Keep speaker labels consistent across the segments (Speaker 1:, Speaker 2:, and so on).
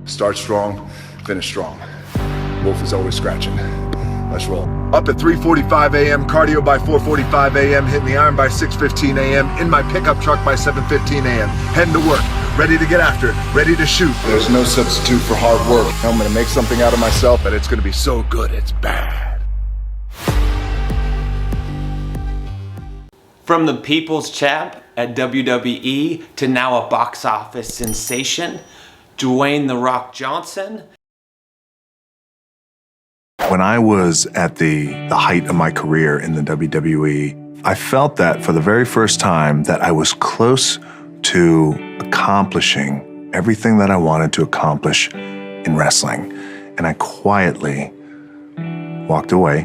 Speaker 1: Start strong, finish strong. Wolf is always scratching. Let's roll. Up at 3:45 a.m., cardio by 4:45 a.m., hitting the iron by 6:15 a.m., in my pickup truck by 7:15 a.m., heading to work, ready to get after it, ready to shoot. There's no substitute for hard work. I'm gonna make something out of myself, and it's gonna be so good, it's bad.
Speaker 2: From the people's champ at WWE to now a box office sensation, Dwayne "The Rock" Johnson.
Speaker 3: When I was at the height of my career in the WWE, I felt that for the very first time that I was close to accomplishing everything that I wanted to accomplish in wrestling. And I quietly walked away.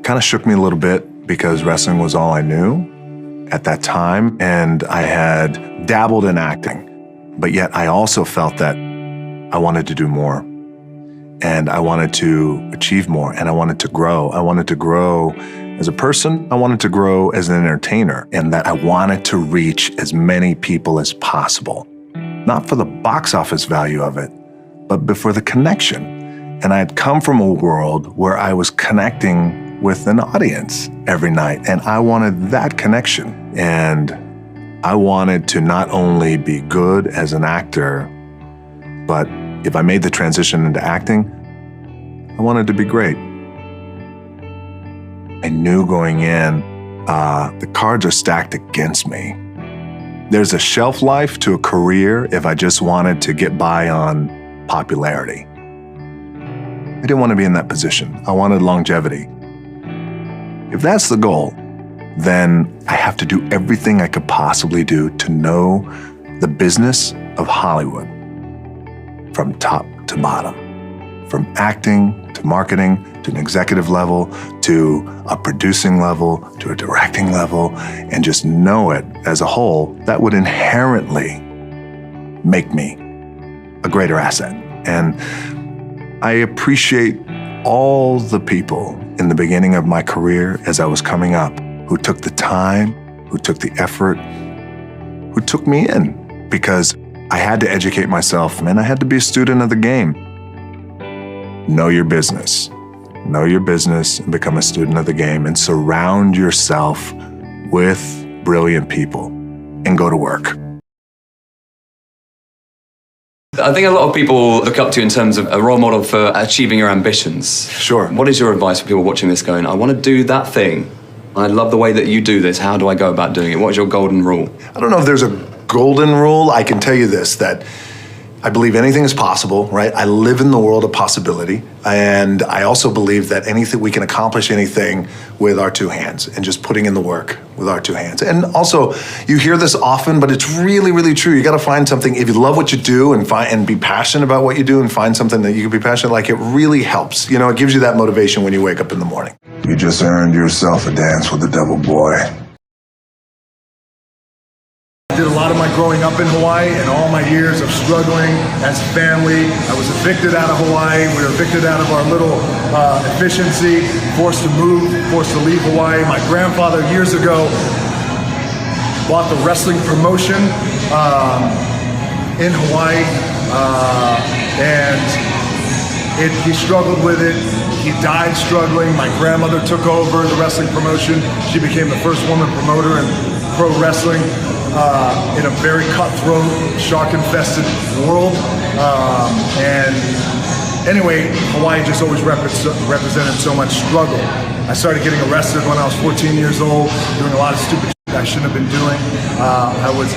Speaker 3: Kind of shook me a little bit because wrestling was all I knew at that time, and I had dabbled in acting. But yet I also felt that I wanted to do more. And I wanted to achieve more, and I wanted to grow. I wanted to grow as a person. I wanted to grow as an entertainer, and that I wanted to reach as many people as possible. Not for the box office value of it, but for the connection. And I had come from a world where I was connecting with an audience every night, and I wanted that connection. And I wanted to not only be good as an actor, but if I made the transition into acting, I wanted to be great. I knew going in, the cards are stacked against me. There's a shelf life to a career if I just wanted to get by on popularity. I didn't want to be in that position. I wanted longevity. If that's the goal, then I have to do everything I could possibly do to know the business of Hollywood. From top to bottom, from acting to marketing to an executive level to a producing level to a directing level, and just know it as a whole, that would inherently make me a greater asset. And I appreciate all the people in the beginning of my career as I was coming up who took the time, who took the effort, who took me in, because I had to educate myself, and I had to be a student of the game. Know your business. Know your business and become a student of the game, and surround yourself with brilliant people and go to work.
Speaker 4: I think a lot of people look up to you in terms of a role model for achieving your ambitions.
Speaker 3: Sure.
Speaker 4: What is your advice for people watching this going, I want to do that thing. I love the way that you do this. How do I go about doing it? What is your golden rule?
Speaker 3: I don't know if there's a golden rule. I can tell you this, that I believe anything is possible, right? I live in the world of possibility. And I also believe that we can accomplish anything with our two hands and just putting in the work with our two hands. And also, you hear this often, but it's really, really true. You got to find something, if you love what you do and be passionate about what you do and find something that you can be passionate, like, it really helps. You know, it gives you that motivation when you wake up in the morning. You just earned yourself a dance with the devil, boy.
Speaker 1: I did a lot of my growing up in Hawaii and all my years of struggling as a family. I was evicted out of Hawaii. We were evicted out of our little efficiency, forced to move, forced to leave Hawaii. My grandfather years ago bought the wrestling promotion in Hawaii, and he struggled with it. He died struggling. My grandmother took over the wrestling promotion. She became the first woman promoter in pro wrestling. In a very cutthroat, shark-infested world. And anyway, Hawaii just always represented so much struggle. I started getting arrested when I was 14 years old, doing a lot of stupid shit I shouldn't have been doing. I was,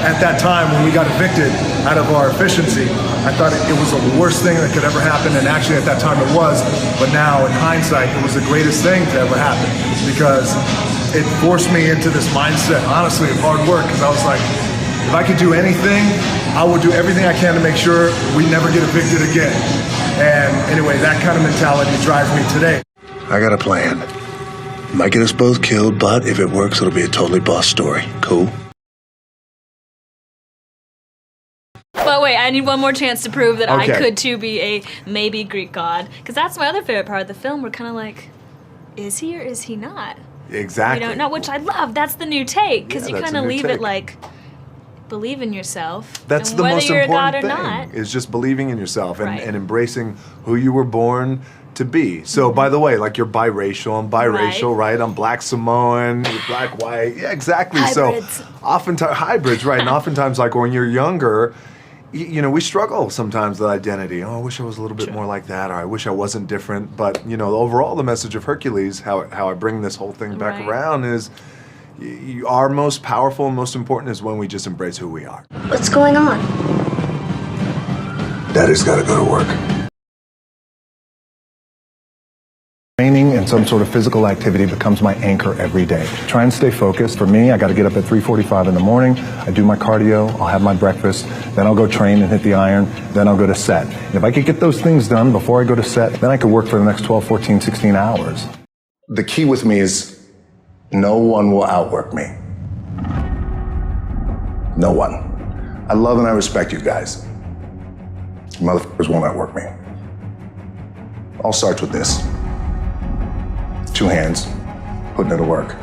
Speaker 1: at that time when we got evicted out of our efficiency, I thought it was the worst thing that could ever happen, and actually at that time it was, but now in hindsight, it was the greatest thing to ever happen, because it forced me into this mindset, honestly, of hard work, because I was like, if I could do anything, I would do everything I can to make sure we never get evicted again. And anyway, that kind of mentality drives me today.
Speaker 3: I got a plan. Might get us both killed, but if it works, it'll be a totally boss story. Cool?
Speaker 5: But wait, I need one more chance to prove that
Speaker 3: Okay.
Speaker 5: I could too be a maybe Greek god. Because that's my other favorite part of the film. We're kind of like, is he or is he not?
Speaker 3: Exactly.
Speaker 5: We don't know, which I love. That's the new take, because
Speaker 3: Yeah,
Speaker 5: you
Speaker 3: that's
Speaker 5: kind
Speaker 3: a
Speaker 5: of
Speaker 3: new
Speaker 5: leave
Speaker 3: take.
Speaker 5: it like, believe in yourself.
Speaker 3: That's
Speaker 5: and
Speaker 3: the
Speaker 5: whether
Speaker 3: most
Speaker 5: you're a god
Speaker 3: important
Speaker 5: or
Speaker 3: thing,
Speaker 5: not.
Speaker 3: is just believing in yourself and,
Speaker 5: Right.
Speaker 3: and embracing who you were born to be. So, by the way, like you're biracial, I'm biracial, right? I'm black Samoan, you're black, white. Yeah, exactly.
Speaker 5: Hybrids.
Speaker 3: So, oftentimes, hybrids, right? And oftentimes, like when you're younger, you know, we struggle sometimes with identity. Oh, I wish I was a little bit more like that, or I wish I wasn't different. But, you know, overall, the message of Hercules, how I bring this whole thing back
Speaker 5: Right.
Speaker 3: around is, our most powerful and most important is when we just embrace who we are.
Speaker 6: What's going on?
Speaker 3: Daddy's got to go to work. Training and some sort of physical activity becomes my anchor every day. Try and stay focused. For me, I got to get up at 3:45 in the morning. I do my cardio. I'll have my breakfast. Then I'll go train and hit the iron. Then I'll go to set. And if I could get those things done before I go to set, then I could work for the next 12, 14, 16 hours. The key with me is no one will outwork me. No one. I love and I respect you guys. You motherfuckers won't outwork me. All starts with this. 2 hands, putting it to work.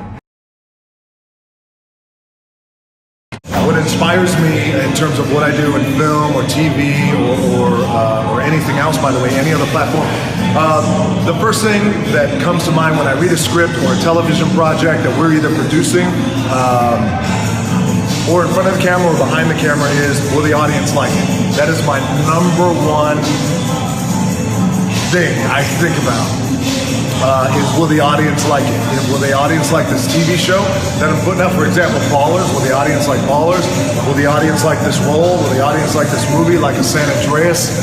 Speaker 3: What inspires me in terms of what I do in film or TV or anything else, by the way, any other platform, the first thing that comes to mind when I read a script or a television project that we're either producing or in front of the camera or behind the camera is, will the audience like it? That is my number one thing I think about. Is will the audience like it? Will the audience like this TV show that I'm putting out? For example, Ballers. Will the audience like Ballers? Will the audience like this role? Will the audience like this movie, like a San Andreas?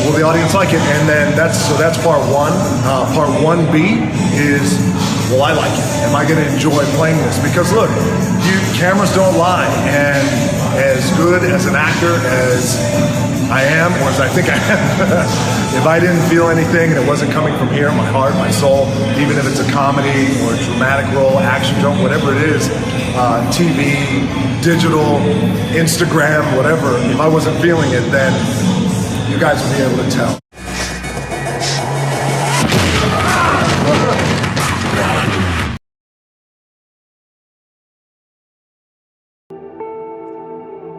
Speaker 3: Will the audience like it? And then that's part one. Part 1B is, will I like it? Am I going to enjoy playing this? Because look, cameras don't lie, and as good as an actor as I am, or as I think I am, if I didn't feel anything and it wasn't coming from here, my heart, my soul, even if it's a comedy or a dramatic role, action film, whatever it is, TV, digital, Instagram, whatever, if I wasn't feeling it, then you guys will be able to tell.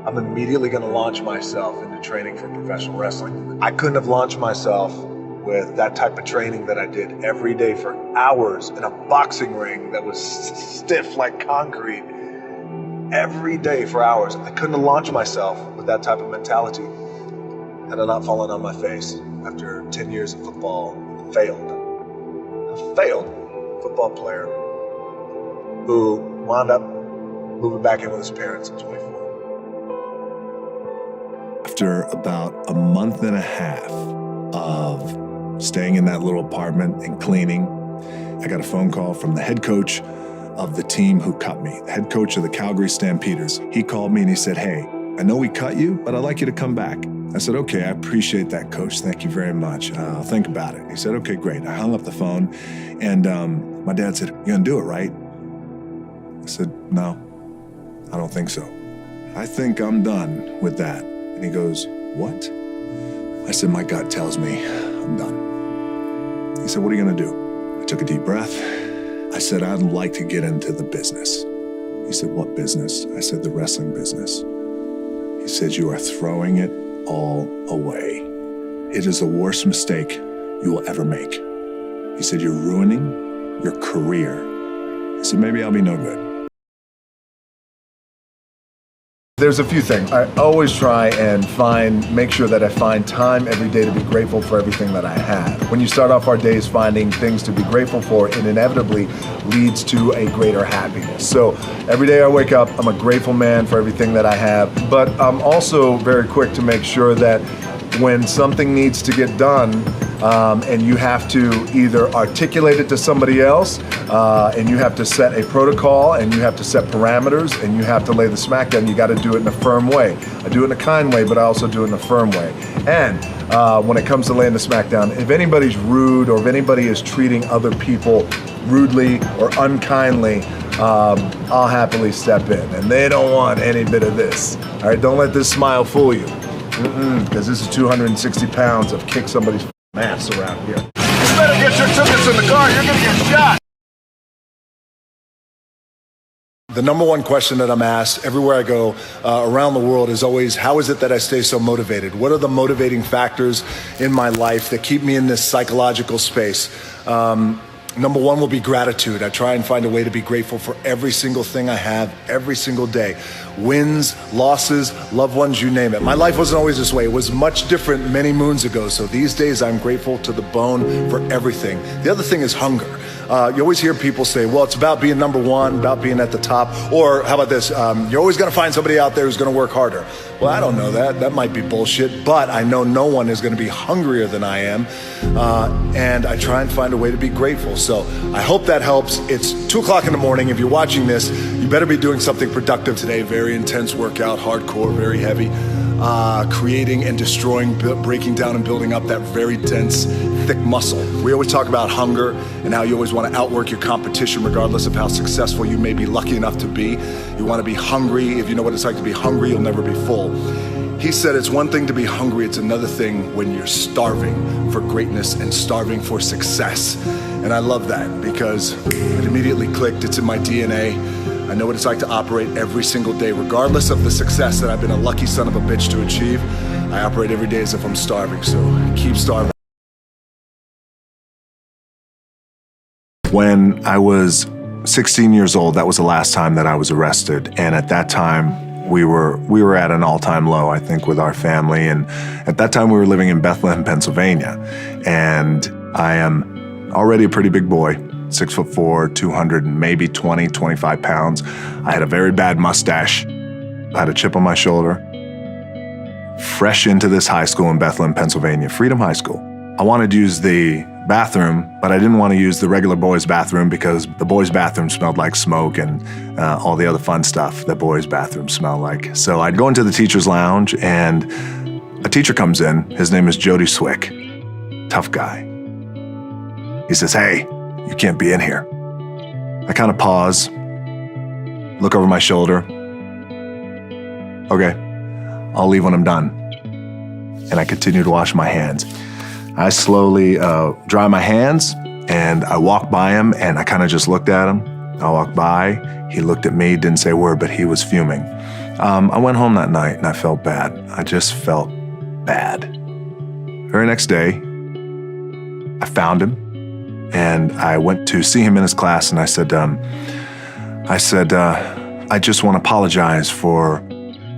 Speaker 3: I'm immediately going to launch myself into training for professional wrestling. I couldn't have launched myself with that type of training that I did every day for hours in a boxing ring that was stiff like concrete. Every day for hours. I couldn't have launched myself with that type of mentality had I not fallen on my face after 10 years of football. Failed. A failed football player who wound up moving back in with his parents at 24. After about a month and a half of staying in that little apartment and cleaning, I got a phone call from the head coach of the team who cut me, the head coach of the Calgary Stampeders. He called me and he said, "Hey, I know we cut you, but I'd like you to come back." I said, "Okay, I appreciate that, coach. Thank you very much. I'll think about it." He said, "Okay, great." I hung up the phone and my dad said, "You're gonna do it, right?" I said, "No, I don't think so. I think I'm done with that." And he goes, "What?" I said, "My gut tells me I'm done." He said, "What are you gonna do?" I took a deep breath. I said, "I'd like to get into the business." He said, "What business?" I said, "The wrestling business." He said, "You are throwing it all away. It is the worst mistake you will ever make." He said, "You're ruining your career." He said, "Maybe I'll be no good." There's a few things. I always try and make sure that I find time every day to be grateful for everything that I have. When you start off our days finding things to be grateful for, it inevitably leads to a greater happiness. So every day I wake up, I'm a grateful man for everything that I have, but I'm also very quick to make sure that when something needs to get done, and you have to either articulate it to somebody else, and you have to set a protocol, and you have to set parameters, and you have to lay the smack down, you got to do it in a firm way. I do it in a kind way, but I also do it in a firm way. And when it comes to laying the smack down, if anybody's rude or if anybody is treating other people rudely or unkindly, I'll happily step in. And they don't want any bit of this. All right, don't let this smile fool you. Because this is 260 pounds of kick somebody's ass around here. You better get your tickets in the car, you're gonna get shot.
Speaker 1: The number one question that I'm asked everywhere I go around the world is always, how is it that I stay so motivated? What are the motivating factors in my life that keep me in this psychological space? Number one will be gratitude. I try and find a way to be grateful for every single thing I have every single day. Wins, losses, loved ones, you name it. My life wasn't always this way. It was much different many moons ago. So these days I'm grateful to the bone for everything. The other thing is hunger. You always hear people say, well, it's about being number one, about being at the top. Or how about this? You're always going to find somebody out there who's going to work harder. Well, I don't know that. That might be bullshit. But I know no one is going to be hungrier than I am. And I try and find a way to be grateful. So I hope that helps. It's 2 o'clock in the morning. If you're watching this, you better be doing something productive today. Very intense workout, hardcore, very heavy. Creating and destroying, breaking down and building up that very dense, thick muscle. We always talk about hunger and how you always want to outwork your competition regardless of how successful you may be lucky enough to be. You want to be hungry. If you know what it's like to be hungry, you'll never be full. He said it's one thing to be hungry, it's another thing when you're starving for greatness and starving for success. And I love that because it immediately clicked. It's in my DNA. I know what it's like to operate every single day, regardless of the success that I've been a lucky son of a bitch to achieve. I operate every day as if I'm starving, so keep starving.
Speaker 3: When I was 16 years old, that was the last time that I was arrested. And at that time, we were at an all-time low, I think, with our family. And at that time, we were living in Bethlehem, Pennsylvania. And I am already a pretty big boy. 6'4", 200 and maybe 20, 25 pounds. I had a very bad mustache. I had a chip on my shoulder. Fresh into this high school in Bethlehem, Pennsylvania, Freedom High School. I wanted to use the bathroom, but I didn't want to use the regular boys' bathroom because the boys' bathroom smelled like smoke and all the other fun stuff that boys' bathrooms smell like. So I'd go into the teacher's lounge and a teacher comes in. His name is Jody Swick. Tough guy. He says, "Hey, you can't be in here." I kind of pause, look over my shoulder. Okay, I'll leave when I'm done. And I continue to wash my hands. I slowly dry my hands and I walk by him and I kind of just looked at him. I walked by, he looked at me, didn't say a word, but he was fuming. I went home that night and I felt bad. I just felt bad. Very next day, I found him. And I went to see him in his class and I said, I just want to apologize for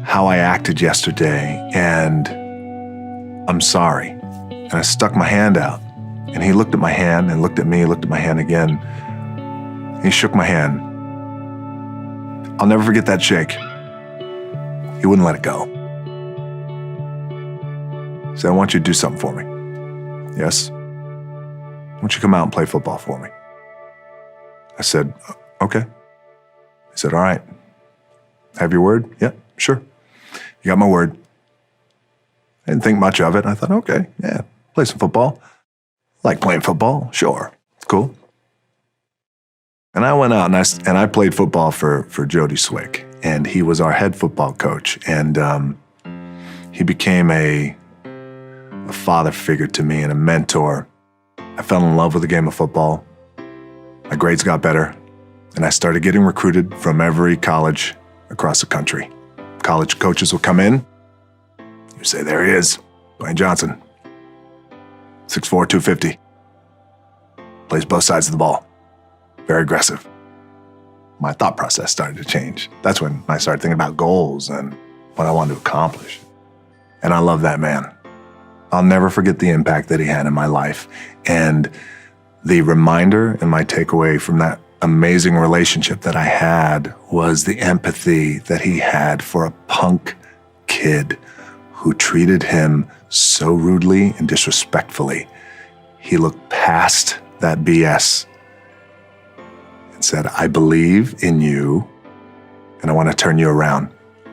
Speaker 3: how I acted yesterday and I'm sorry. And I stuck my hand out and he looked at my hand and looked at me, looked at my hand again. He shook my hand. I'll never forget that shake. He wouldn't let it go. He said, "I want you to do something for me." "Yes." "Why don't you come out and play football for me?" I said, "Okay." He said, "All right. Have your word?" "Yeah, sure. You got my word." I didn't think much of it. I thought, okay, yeah, play some football. Like playing football? Sure. It's cool. And I went out and I played football for Jody Swick. And he was our head football coach. And he became a father figure to me and a mentor. I fell in love with the game of football. My grades got better, and I started getting recruited from every college across the country. College coaches will come in. You say, "There he is, Dwayne Johnson, 6'4", 250. Plays both sides of the ball. Very aggressive." My thought process started to change. That's when I started thinking about goals and what I wanted to accomplish. And I love that man. I'll never forget the impact that he had in my life. And the reminder and my takeaway from that amazing relationship that I had was the empathy that he had for a punk kid who treated him so rudely and disrespectfully. He looked past that BS and said, "I believe in you and I want to turn you around."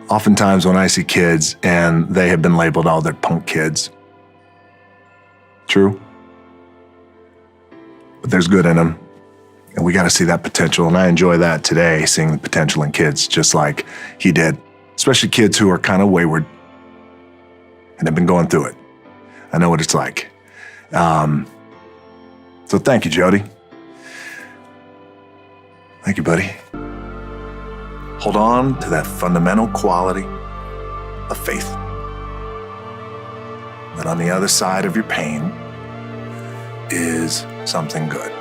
Speaker 3: Oftentimes when I see kids and they have been labeled, "Oh, they're punk kids." True. But there's good in them. And we got to see that potential. And I enjoy that today, seeing the potential in kids just like he did, especially kids who are kind of wayward and have been going through it. I know what it's like. So thank you, Jody. Thank you, buddy. Hold on to that fundamental quality of faith. That on the other side of your pain is something good.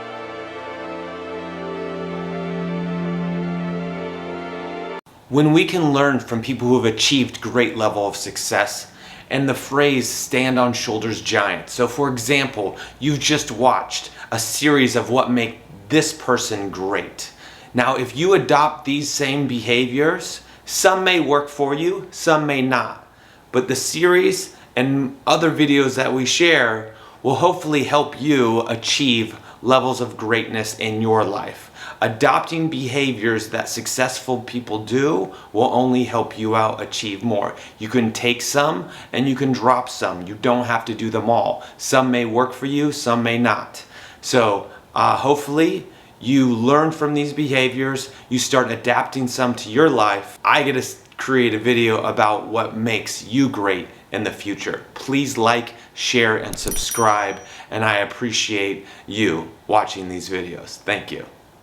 Speaker 2: When we can learn from people who have achieved great level of success, and the phrase stand on shoulders giant. So for example, you've just watched a series of what make this person great. Now, if you adopt these same behaviors, some may work for you, some may not. But the series and other videos that we share will hopefully help you achieve levels of greatness in your life. Adopting behaviors that successful people do will only help you out achieve more. You can take some and you can drop some. You don't have to do them all. Some may work for you, some may not. So hopefully you learn from these behaviors, you start adapting some to your life. I get to create a video about what makes you great in the future. Please like, share, and subscribe, and I appreciate you watching these videos. Thank you.